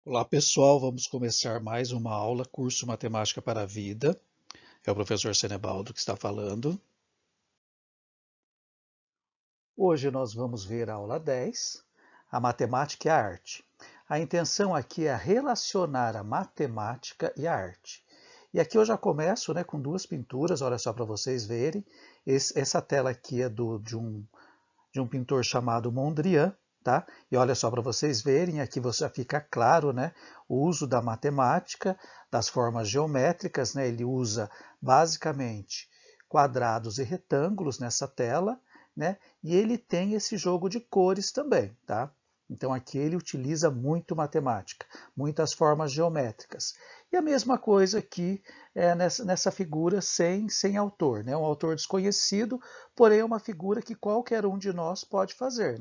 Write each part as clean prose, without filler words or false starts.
Olá pessoal, vamos começar mais uma aula, curso Matemática para a Vida. É o professor Senebaldo que está falando. Hoje nós vamos ver a aula 10, a matemática e a arte. A intenção aqui é relacionar a matemática e a arte. E aqui eu já começo com duas pinturas, olha só para vocês verem. Essa tela aqui é de um pintor chamado Mondrian, tá? E olha só para vocês verem, aqui já fica claro, o uso da matemática, das formas geométricas, ele usa basicamente quadrados e retângulos nessa tela, e ele tem esse jogo de cores também, tá? Então aqui ele utiliza muito matemática, muitas formas geométricas. E a mesma coisa aqui nessa figura sem autor, um autor desconhecido, porém é uma figura que qualquer um de nós pode fazer.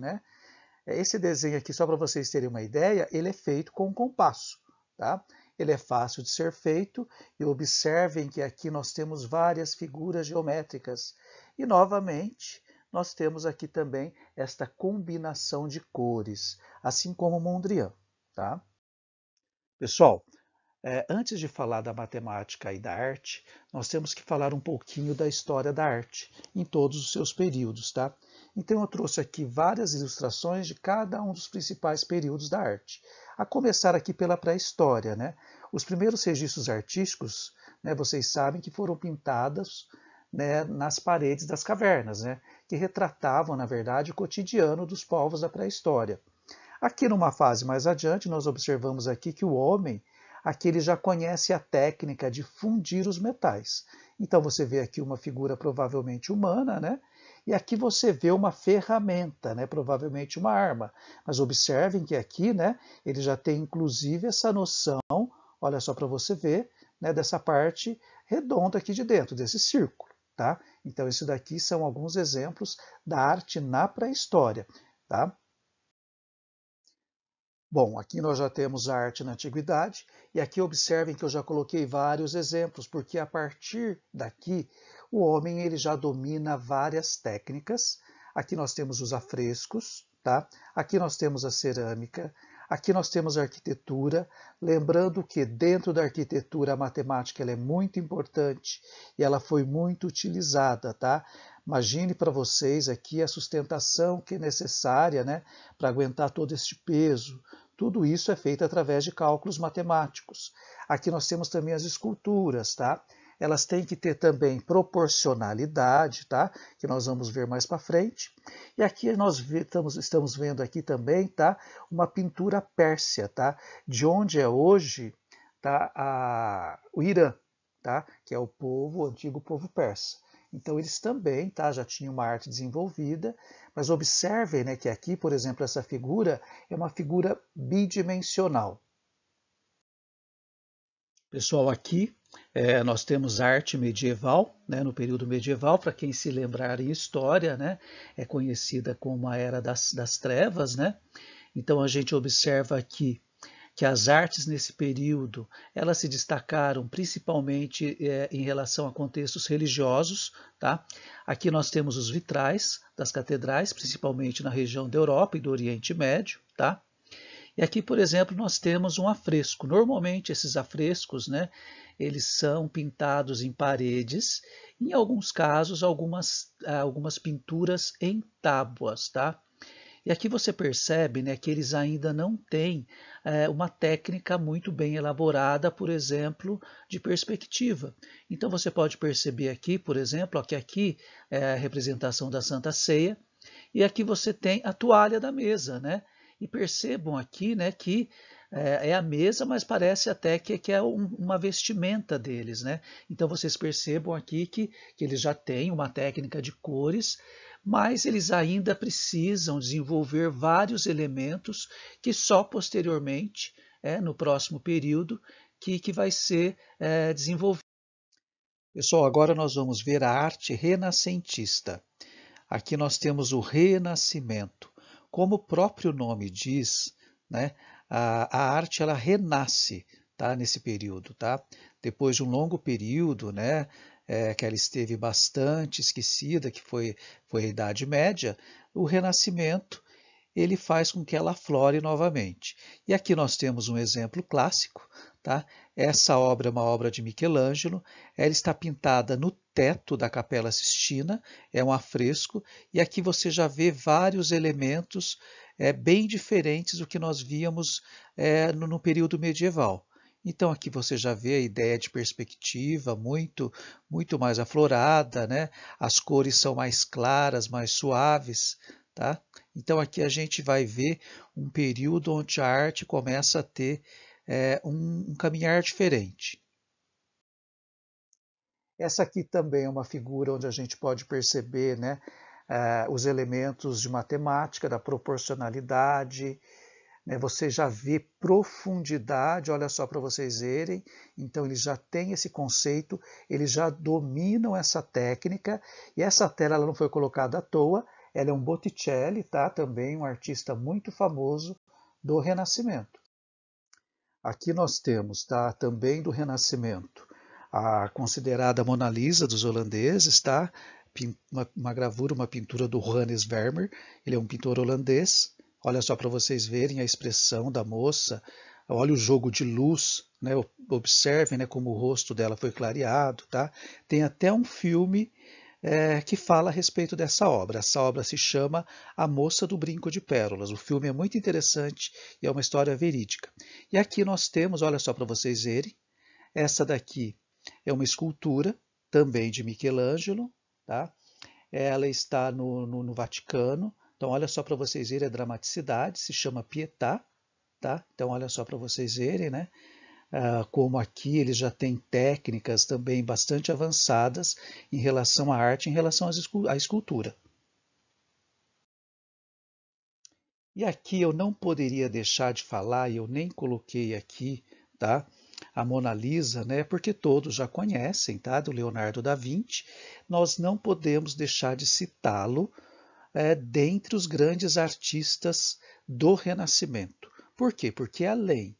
Esse desenho aqui, só para vocês terem uma ideia, ele é feito com compasso. Tá? Ele é fácil de ser feito e observem que aqui nós temos várias figuras geométricas. E novamente, nós temos aqui também esta combinação de cores, assim como Mondrian. Tá? Pessoal, antes de falar da matemática e da arte, nós temos que falar um pouquinho da história da arte, em todos os seus períodos. Tá? Então eu trouxe aqui várias ilustrações de cada um dos principais períodos da arte. A começar aqui pela pré-história. Os primeiros registros artísticos, vocês sabem que foram pintados nas paredes das cavernas, que retratavam, na verdade, o cotidiano dos povos da pré-história. Aqui numa fase mais adiante, nós observamos aqui que o homem, aqui ele já conhece a técnica de fundir os metais. Então você vê aqui uma figura provavelmente humana, e aqui você vê uma ferramenta, provavelmente uma arma. Mas observem que aqui, ele já tem inclusive essa noção, olha só para você ver, dessa parte redonda aqui de dentro, desse círculo. Tá? Então isso daqui são alguns exemplos da arte na pré-história. Tá? Bom, aqui nós já temos a arte na antiguidade, e aqui observem que eu já coloquei vários exemplos, porque a partir daqui o homem ele já domina várias técnicas. Aqui nós temos os afrescos, tá? Aqui nós temos a cerâmica, aqui nós temos a arquitetura, lembrando que dentro da arquitetura a matemática ela é muito importante e ela foi muito utilizada, tá? Imagine para vocês aqui a sustentação que é necessária, para aguentar todo este peso. Tudo isso é feito através de cálculos matemáticos. Aqui nós temos também as esculturas, tá? Elas têm que ter também proporcionalidade, tá? Que nós vamos ver mais para frente. E aqui nós estamos vendo aqui também, tá? Uma pintura pérsia, tá? De onde é hoje, tá? O Irã, tá? Que é o antigo povo persa. Então eles também já tinham uma arte desenvolvida, mas observem que aqui, por exemplo, essa figura é uma figura bidimensional. Pessoal, aqui nós temos arte medieval, no período medieval, para quem se lembrar em história, é conhecida como a Era das Trevas. Então a gente observa aqui que as artes nesse período elas se destacaram principalmente em relação a contextos religiosos. Tá? Aqui nós temos os vitrais das catedrais, principalmente na região da Europa e do Oriente Médio. Tá? E aqui, por exemplo, nós temos um afresco. Normalmente esses afrescos, eles são pintados em paredes, em alguns casos algumas pinturas em tábuas. Tá? E aqui você percebe que eles ainda não têm uma técnica muito bem elaborada, por exemplo, de perspectiva. Então você pode perceber aqui, por exemplo, que aqui é a representação da Santa Ceia, e aqui você tem a toalha da mesa. E percebam aqui que é a mesa, mas parece até que é uma vestimenta deles. Então vocês percebam aqui que eles já têm uma técnica de cores, mas eles ainda precisam desenvolver vários elementos que só posteriormente, no próximo período, que vai ser desenvolvido. Pessoal, agora nós vamos ver a arte renascentista. Aqui nós temos o Renascimento. Como o próprio nome diz, a arte ela renasce, tá, nesse período. Tá? Depois de um longo período, que ela esteve bastante esquecida, que foi a Idade Média, o Renascimento ele faz com que ela aflore novamente. E aqui nós temos um exemplo clássico, tá? Essa obra é uma obra de Michelangelo, ela está pintada no teto da Capela Sistina, é um afresco, e aqui você já vê vários elementos bem diferentes do que nós víamos no período medieval. Então aqui você já vê a ideia de perspectiva muito mais aflorada, né? As cores são mais claras, mais suaves, tá? Então aqui a gente vai ver um período onde a arte começa a ter um caminhar diferente. Essa aqui também é uma figura onde a gente pode perceber, né, os elementos de matemática, da proporcionalidade, né, você já vê profundidade, olha só para vocês verem, então eles já têm esse conceito, eles já dominam essa técnica, e essa tela ela não foi colocada à toa, ela é um Botticelli, tá? Também um artista muito famoso do Renascimento. Aqui nós temos, tá? Também do Renascimento, a considerada Mona Lisa dos holandeses, tá? Uma gravura, uma pintura do Johannes Vermeer, ele é um pintor holandês. Olha só para vocês verem a expressão da moça, olha o jogo de luz, né? Observem, né, como o rosto dela foi clareado, tá? Tem até um filme que fala a respeito dessa obra. Essa obra se chama A Moça do Brinco de Pérolas. O filme é muito interessante e é uma história verídica. E aqui nós temos, olha só para vocês verem, essa daqui é uma escultura, também de Michelangelo, tá? Ela está no Vaticano. Então, olha só para vocês verem a dramaticidade, se chama Pietà, tá? Então, olha só para vocês verem, né? Como aqui eles já têm técnicas também bastante avançadas em relação à arte, em relação à escultura. E aqui eu não poderia deixar de falar, e eu nem coloquei aqui, tá? A Mona Lisa, né? Porque todos já conhecem, tá? Do Leonardo da Vinci. Nós não podemos deixar de citá-lo dentre os grandes artistas do Renascimento. Por quê? Porque além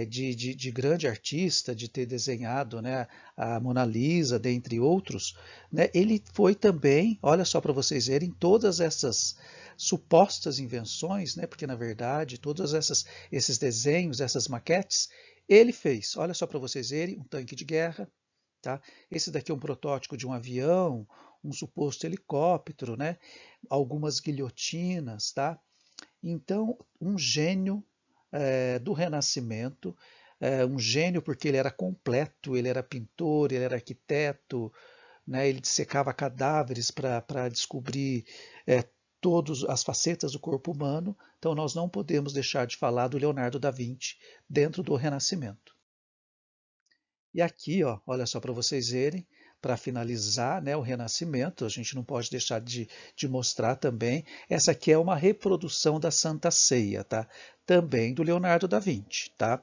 de grande artista, de ter desenhado, né, a Mona Lisa, dentre outros, né, ele foi também, olha só para vocês verem, todas essas supostas invenções, né, porque na verdade todos esses desenhos, essas maquetes, ele fez. Olha só para vocês verem, um tanque de guerra, tá? Esse daqui é um protótipo de um avião, um suposto helicóptero, né? Algumas guilhotinas, tá? Então, um gênio do Renascimento, um gênio porque ele era completo, ele era pintor, ele era arquiteto, né? Ele dissecava cadáveres para descobrir todas as facetas do corpo humano. Então, nós não podemos deixar de falar do Leonardo da Vinci dentro do Renascimento. E aqui, ó, olha só para vocês verem, para finalizar, né, o Renascimento, a gente não pode deixar de mostrar também, essa aqui é uma reprodução da Santa Ceia, tá? Também do Leonardo da Vinci, tá?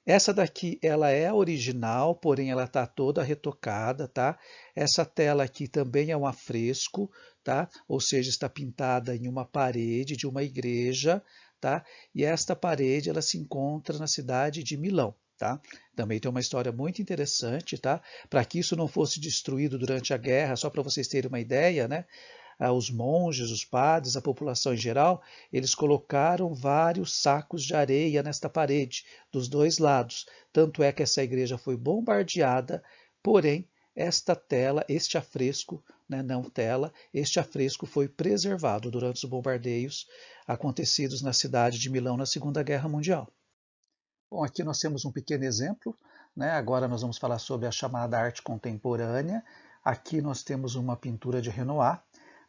Essa daqui, ela é a original, porém ela está toda retocada, tá? Essa tela aqui também é um afresco, tá? Ou seja, está pintada em uma parede de uma igreja, tá? E esta parede, ela se encontra na cidade de Milão. Tá? Também tem uma história muito interessante, tá? Para que isso não fosse destruído durante a guerra, só para vocês terem uma ideia, né? Os monges, os padres, a população em geral, eles colocaram vários sacos de areia nesta parede, dos dois lados. Tanto é que essa igreja foi bombardeada, porém, esta tela, este afresco, né, não tela, este afresco foi preservado durante os bombardeios acontecidos na cidade de Milão na Segunda Guerra Mundial. Bom, aqui nós temos um pequeno exemplo, né? Agora nós vamos falar sobre a chamada arte contemporânea. Aqui nós temos uma pintura de Renoir.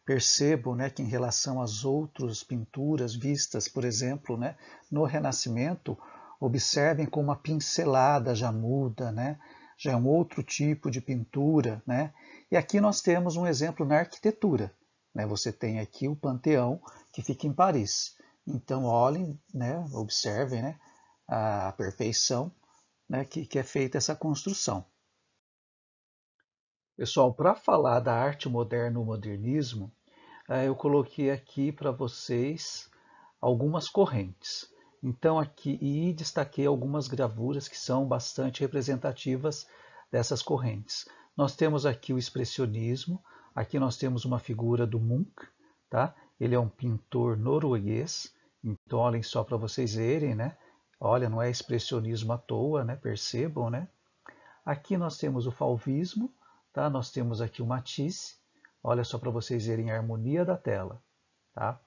Percebo, né, que em relação às outras pinturas vistas, por exemplo, né, no Renascimento, observem como a pincelada já muda, né? Já é um outro tipo de pintura, né? E aqui nós temos um exemplo na arquitetura, né? Você tem aqui o Panteão, que fica em Paris. Então olhem, né, observem, né, a perfeição, né, que é feita essa construção. Pessoal, para falar da arte moderna ou modernismo, eu coloquei aqui para vocês algumas correntes. Então aqui e destaquei algumas gravuras que são bastante representativas dessas correntes. Nós temos aqui o expressionismo, aqui nós temos uma figura do Munch, tá? Ele é um pintor norueguês. Então, olhem só para vocês verem, né? Olha, não é expressionismo à toa, né? Percebam, né? Aqui nós temos o fauvismo, tá? Nós temos aqui o Matisse. Olha só para vocês verem a harmonia da tela, tá?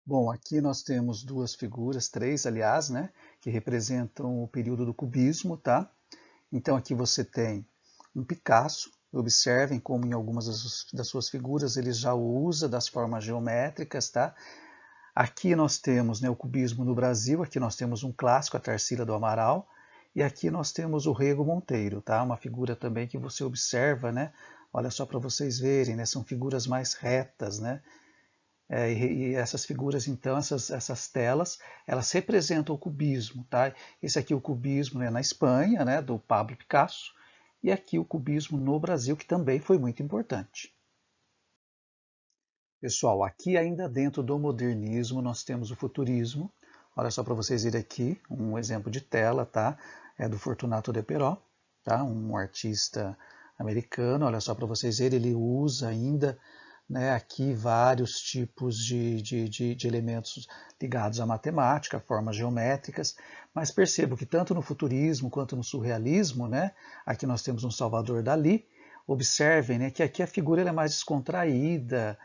Bom, aqui nós temos duas figuras, três, aliás, né? Que representam o período do cubismo, tá? Então aqui você tem um Picasso. Observem como em algumas das suas figuras ele já usa das formas geométricas, tá? Aqui nós temos, né, o cubismo no Brasil, aqui nós temos um clássico, a Tarsila do Amaral, e aqui nós temos o Rego Monteiro, tá? Uma figura também que você observa, né? Olha só para vocês verem, né? São figuras mais retas, né? E essas figuras, então, essas telas, elas representam o cubismo, tá? Esse aqui é o cubismo, né, na Espanha, né, do Pablo Picasso, e aqui o cubismo no Brasil, que também foi muito importante. Pessoal, aqui ainda dentro do modernismo nós temos o futurismo. Olha só para vocês verem aqui um exemplo de tela, tá? É do Fortunato de Peró, tá? Um artista americano. Olha só para vocês verem, ele usa ainda, né, aqui vários tipos de elementos ligados à matemática, formas geométricas, mas percebo que tanto no futurismo quanto no surrealismo, né, aqui nós temos um Salvador Dalí. Observem, né, que aqui a figura é mais descontraída,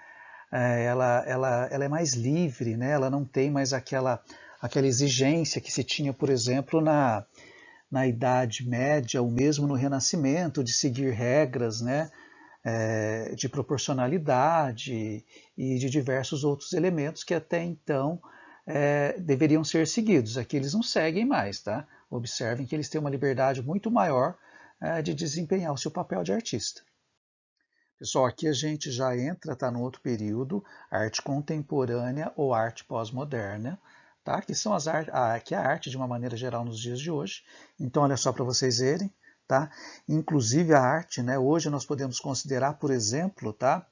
ela é mais livre, né? Ela não tem mais aquela exigência que se tinha, por exemplo, na Idade Média, ou mesmo no Renascimento, de seguir regras, né? De proporcionalidade e de diversos outros elementos que até então deveriam ser seguidos. Aqui eles não seguem mais, tá? Observem que eles têm uma liberdade muito maior de desempenhar o seu papel de artista. Pessoal, aqui a gente já entra, tá, no outro período, arte contemporânea ou arte pós-moderna, tá? Que são que é a arte de uma maneira geral nos dias de hoje. Então, olha só para vocês verem, tá? Inclusive a arte, né? Hoje nós podemos considerar, por exemplo, tá?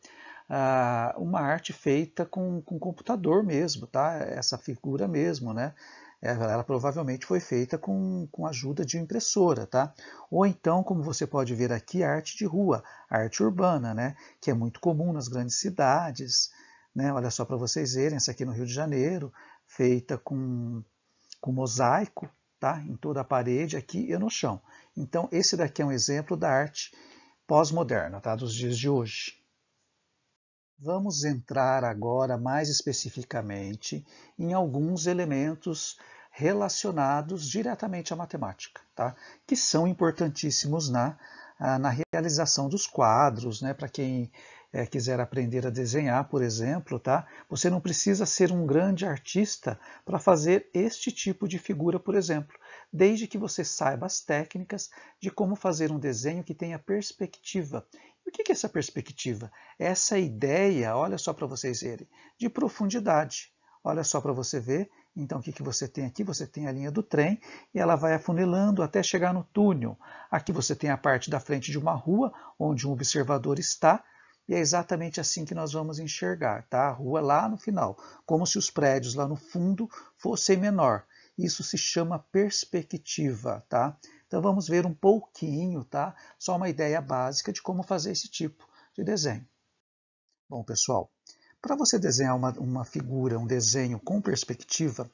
Uma arte feita com computador mesmo, tá? Essa figura mesmo, né? Ela provavelmente foi feita com a ajuda de impressora, tá? Ou então, como você pode ver aqui, a arte de rua, a arte urbana, né? Que é muito comum nas grandes cidades, né? Olha só para vocês verem, essa aqui no Rio de Janeiro, feita com mosaico, tá? Em toda a parede aqui e no chão. Então, esse daqui é um exemplo da arte pós-moderna, tá? Dos dias de hoje. Vamos entrar agora mais especificamente em alguns elementos relacionados diretamente à matemática, tá? Que são importantíssimos na realização dos quadros, né? Para quem quiser aprender a desenhar, por exemplo, tá? Você não precisa ser um grande artista para fazer este tipo de figura, por exemplo, desde que você saiba as técnicas de como fazer um desenho que tenha perspectiva. O que é essa perspectiva? Essa ideia, olha só para vocês verem, de profundidade. Olha só para você ver, então o que você tem aqui? Você tem a linha do trem e ela vai afunilando até chegar no túnel. Aqui você tem a parte da frente de uma rua, onde um observador está, e é exatamente assim que nós vamos enxergar, tá? A rua lá no final, como se os prédios lá no fundo fossem menor. Isso se chama perspectiva, tá? Então vamos ver um pouquinho, tá? Só uma ideia básica de como fazer esse tipo de desenho. Bom, pessoal, para você desenhar uma figura, um desenho com perspectiva,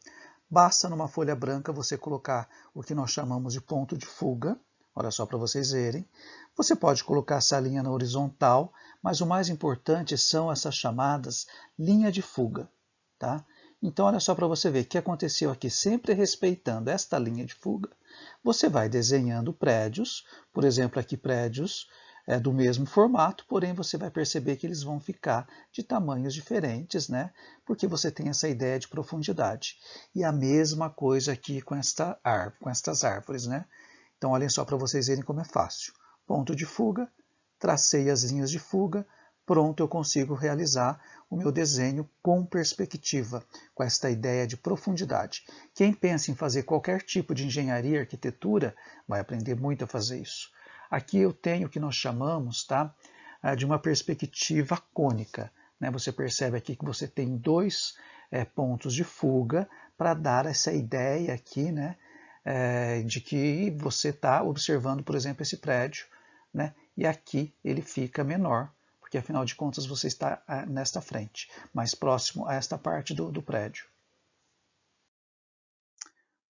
basta numa folha branca você colocar o que nós chamamos de ponto de fuga. Olha só para vocês verem. Você pode colocar essa linha na horizontal, mas o mais importante são essas chamadas linha de fuga, tá? Então, olha só para você ver o que aconteceu aqui, sempre respeitando esta linha de fuga. Você vai desenhando prédios, por exemplo, aqui prédios do mesmo formato, porém você vai perceber que eles vão ficar de tamanhos diferentes, né? Porque você tem essa ideia de profundidade. E a mesma coisa aqui com estas árvores, né? Então, olhem só para vocês verem como é fácil. Ponto de fuga, tracei as linhas de fuga, pronto, eu consigo realizar o meu desenho com perspectiva, com esta ideia de profundidade. Quem pensa em fazer qualquer tipo de engenharia e arquitetura vai aprender muito a fazer isso. Aqui eu tenho o que nós chamamos, tá, de uma perspectiva cônica. Né? Você percebe aqui que você tem dois pontos de fuga para dar essa ideia aqui, né, de que você está observando, por exemplo, esse prédio, né, e aqui ele fica menor, porque porque afinal de contas você está nesta frente, mais próximo a esta parte do prédio.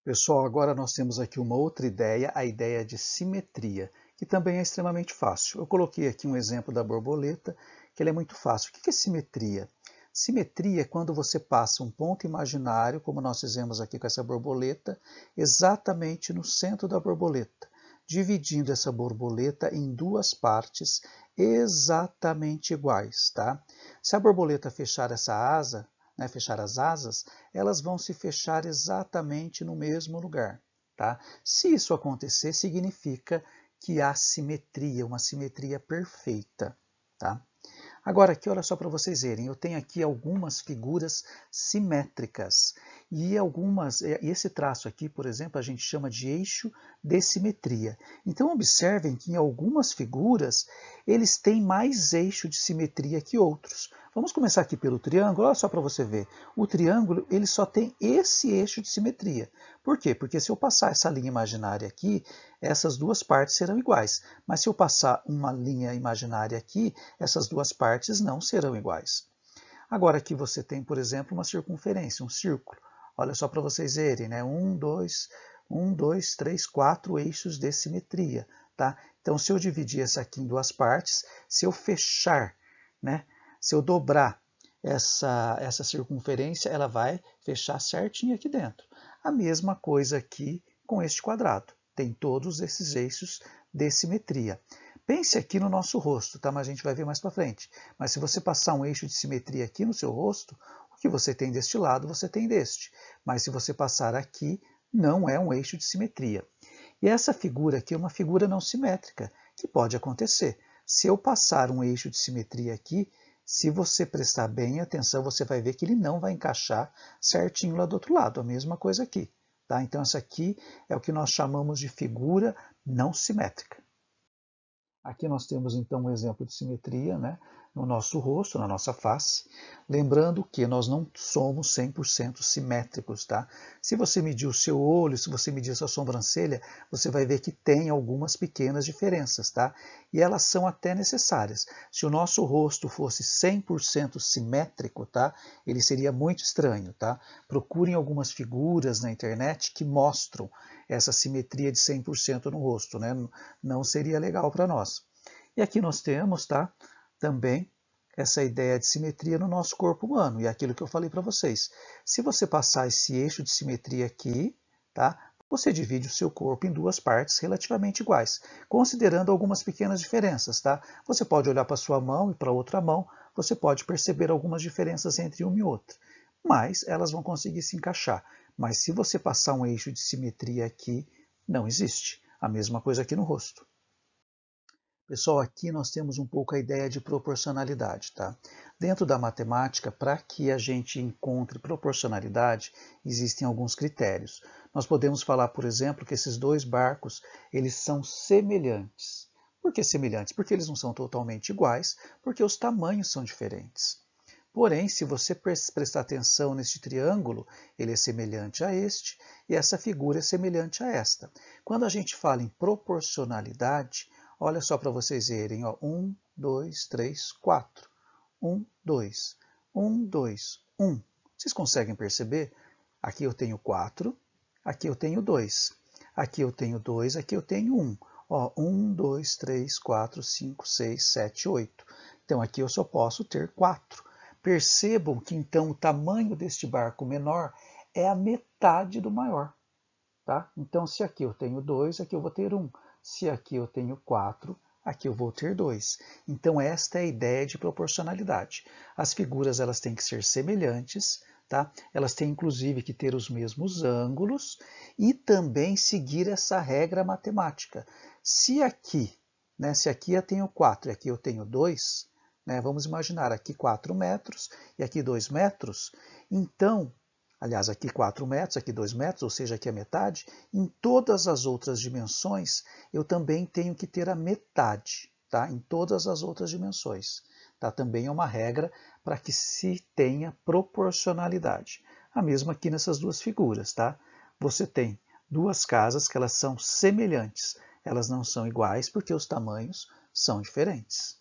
Pessoal, agora nós temos aqui uma outra ideia, a ideia de simetria, que também é extremamente fácil. Eu coloquei aqui um exemplo da borboleta, que ele é muito fácil. O que é simetria? Simetria é quando você passa um ponto imaginário, como nós fizemos aqui com essa borboleta, exatamente no centro da borboleta, dividindo essa borboleta em duas partes exatamente iguais, tá? Se a borboleta fechar essa asa, fechar as asas, elas vão se fechar exatamente no mesmo lugar. Tá? Se isso acontecer, significa que há simetria, uma simetria perfeita. Tá? Agora aqui, olha só para vocês verem, eu tenho aqui algumas figuras simétricas. E esse traço aqui, por exemplo, a gente chama de eixo de simetria. Então observem que em algumas figuras eles têm mais eixo de simetria que outros. Vamos começar aqui pelo triângulo, olha só para você ver. O triângulo ele só tem esse eixo de simetria. Por quê? Porque se eu passar essa linha imaginária aqui, essas duas partes serão iguais. Mas se eu passar uma linha imaginária aqui, essas duas partes não serão iguais. Agora aqui você tem, por exemplo, uma circunferência, um círculo. Olha só para vocês verem, né? 2, 3, 4 eixos de simetria. Tá? Então, se eu dividir essa aqui em duas partes, se eu fechar, né? Se eu dobrar essa circunferência, ela vai fechar certinho aqui dentro. A mesma coisa aqui com este quadrado. Tem todos esses eixos de simetria. Pense aqui no nosso rosto, tá? Mas a gente vai ver mais para frente. Mas se você passar um eixo de simetria aqui no seu rosto, o que você tem deste lado, você tem deste. Mas se você passar aqui, não é um eixo de simetria. E essa figura aqui é uma figura não simétrica, que pode acontecer. Se eu passar um eixo de simetria aqui, se você prestar bem atenção, você vai ver que ele não vai encaixar certinho lá do outro lado. A mesma coisa aqui. Tá? Então essa aqui é o que nós chamamos de figura não simétrica. Aqui nós temos então um exemplo de simetria, né, no nosso rosto, na nossa face. Lembrando que nós não somos 100% simétricos. Tá? Se você medir o seu olho, se você medir a sua sobrancelha, você vai ver que tem algumas pequenas diferenças. Tá? E elas são até necessárias. Se o nosso rosto fosse 100% simétrico, tá, ele seria muito estranho. Tá? Procurem algumas figuras na internet que mostram essa simetria de 100% no rosto. Né? Não seria legal para nós. E aqui nós temos, tá, também essa ideia de simetria no nosso corpo humano. E aquilo que eu falei para vocês. Se você passar esse eixo de simetria aqui, tá, você divide o seu corpo em duas partes relativamente iguais, considerando algumas pequenas diferenças. Tá? Você pode olhar para a sua mão e para a outra mão, você pode perceber algumas diferenças entre uma e outra. Mas elas vão conseguir se encaixar. Mas se você passar um eixo de simetria aqui, não existe. A mesma coisa aqui no rosto. Pessoal, aqui nós temos um pouco a ideia de proporcionalidade. Tá? Dentro da matemática, para que a gente encontre proporcionalidade, existem alguns critérios. Nós podemos falar, por exemplo, que esses dois barcos eles são semelhantes. Por que semelhantes? Porque eles não são totalmente iguais, porque os tamanhos são diferentes. Porém, se você prestar atenção neste triângulo, ele é semelhante a este e essa figura é semelhante a esta. Quando a gente fala em proporcionalidade, olha só para vocês verem, ó, 1, 2, 3, 4. 1, 2, 1, 2, 1. Vocês conseguem perceber? Aqui eu tenho 4, aqui eu tenho 2. Aqui eu tenho 2, aqui eu tenho 1. Ó, 1, 2, 3, 4, 5, 6, 7, 8. Então aqui eu só posso ter 4. Percebam que então o tamanho deste barco menor é a metade do maior. Tá? Então se aqui eu tenho 2, aqui eu vou ter 1. Se aqui eu tenho 4, aqui eu vou ter 2. Então esta é a ideia de proporcionalidade. As figuras elas têm que ser semelhantes, tá? Elas têm inclusive que ter os mesmos ângulos e também seguir essa regra matemática. Se aqui eu tenho 4 e aqui eu tenho 2, né, vamos imaginar aqui 4 metros e aqui 2 metros, então, aliás, aqui 4 metros, aqui 2 metros, ou seja, aqui a metade, em todas as outras dimensões, eu também tenho que ter a metade, tá? Em todas as outras dimensões. Tá? Também é uma regra para que se tenha proporcionalidade. A mesma aqui nessas duas figuras. Tá? Você tem duas casas que elas são semelhantes, elas não são iguais porque os tamanhos são diferentes.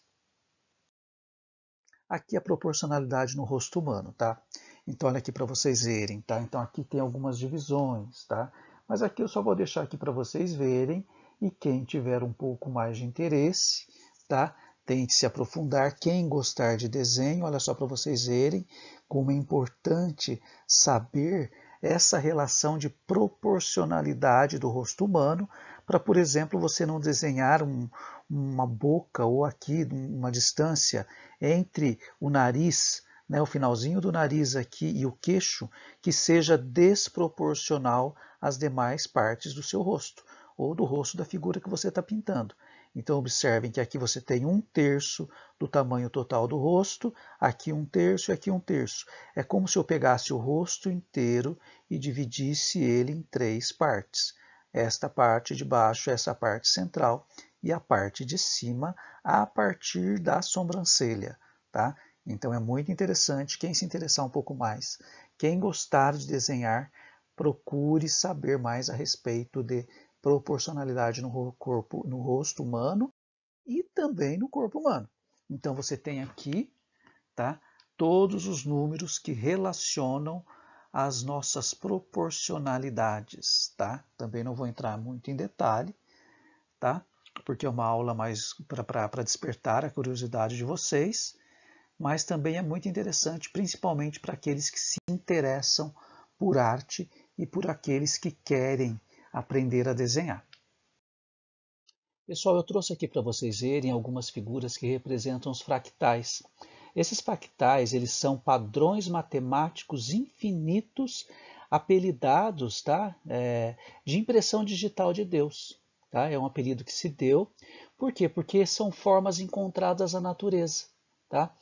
Aqui a proporcionalidade no rosto humano, tá? Então olha aqui para vocês verem, tá? Então aqui tem algumas divisões, tá? Mas aqui eu só vou deixar aqui para vocês verem e quem tiver um pouco mais de interesse, tá? Tente se aprofundar. Quem gostar de desenho, olha só para vocês verem como é importante saber essa relação de proporcionalidade do rosto humano para, por exemplo, você não desenhar uma boca ou aqui uma distância entre o nariz, né, o finalzinho do nariz aqui e o queixo, que seja desproporcional às demais partes do seu rosto ou do rosto da figura que você está pintando. Então observem que aqui você tem 1/3 do tamanho total do rosto, aqui 1/3 e aqui 1/3. É como se eu pegasse o rosto inteiro e dividisse ele em 3 partes. Esta parte de baixo, essa parte central e a parte de cima a partir da sobrancelha, tá? Então é muito interessante. Quem se interessar um pouco mais, quem gostar de desenhar, procure saber mais a respeito de proporcionalidade no corpo, no rosto humano e também no corpo humano. Então você tem aqui, tá, todos os números que relacionam as nossas proporcionalidades, tá? Também não vou entrar muito em detalhe, tá? Porque é uma aula mais para despertar a curiosidade de vocês, mas também é muito interessante, principalmente para aqueles que se interessam por arte e por aqueles que querem aprender a desenhar. Pessoal, eu trouxe aqui para vocês verem algumas figuras que representam os fractais. Esses fractais, eles são padrões matemáticos infinitos apelidados, tá? De impressão digital de Deus. Tá? É um apelido que se deu. Por quê? Porque são formas encontradas na natureza. Tá?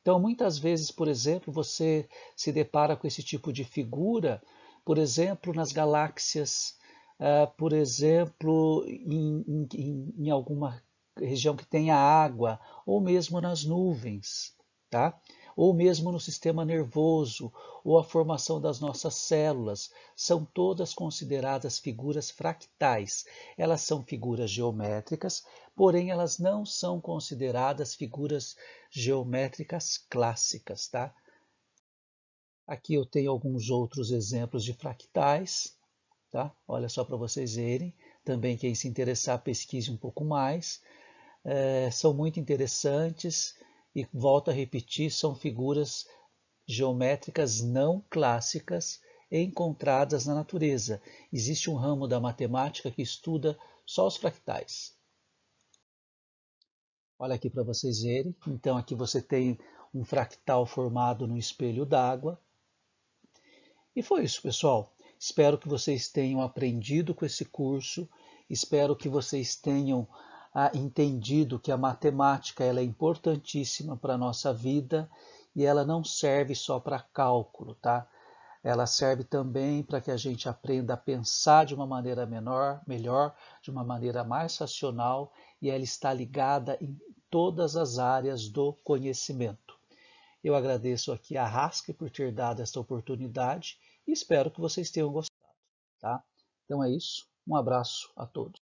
Então, muitas vezes, por exemplo, você se depara com esse tipo de figura, por exemplo, nas galáxias, por exemplo, em alguma região que tenha água, ou mesmo nas nuvens, tá? Ou mesmo no sistema nervoso, ou a formação das nossas células, são todas consideradas figuras fractais. Elas são figuras geométricas, porém elas não são consideradas figuras geométricas clássicas, tá? Aqui eu tenho alguns outros exemplos de fractais, tá? Olha só para vocês verem. Também quem se interessar, pesquise um pouco mais. São muito interessantes e, volto a repetir, são figuras geométricas não clássicas encontradas na natureza. Existe um ramo da matemática que estuda só os fractais. Olha aqui para vocês verem. Então aqui você tem um fractal formado num espelho d'água. E foi isso, pessoal. Espero que vocês tenham aprendido com esse curso. Espero que vocês tenham entendido que a matemática ela é importantíssima para a nossa vida e ela não serve só para cálculo, tá? Ela serve também para que a gente aprenda a pensar de uma maneira melhor, de uma maneira mais racional, e ela está ligada em todas as áreas do conhecimento. Eu agradeço aqui a Haskell por ter dado esta oportunidade e espero que vocês tenham gostado, tá? Então é isso. Um abraço a todos.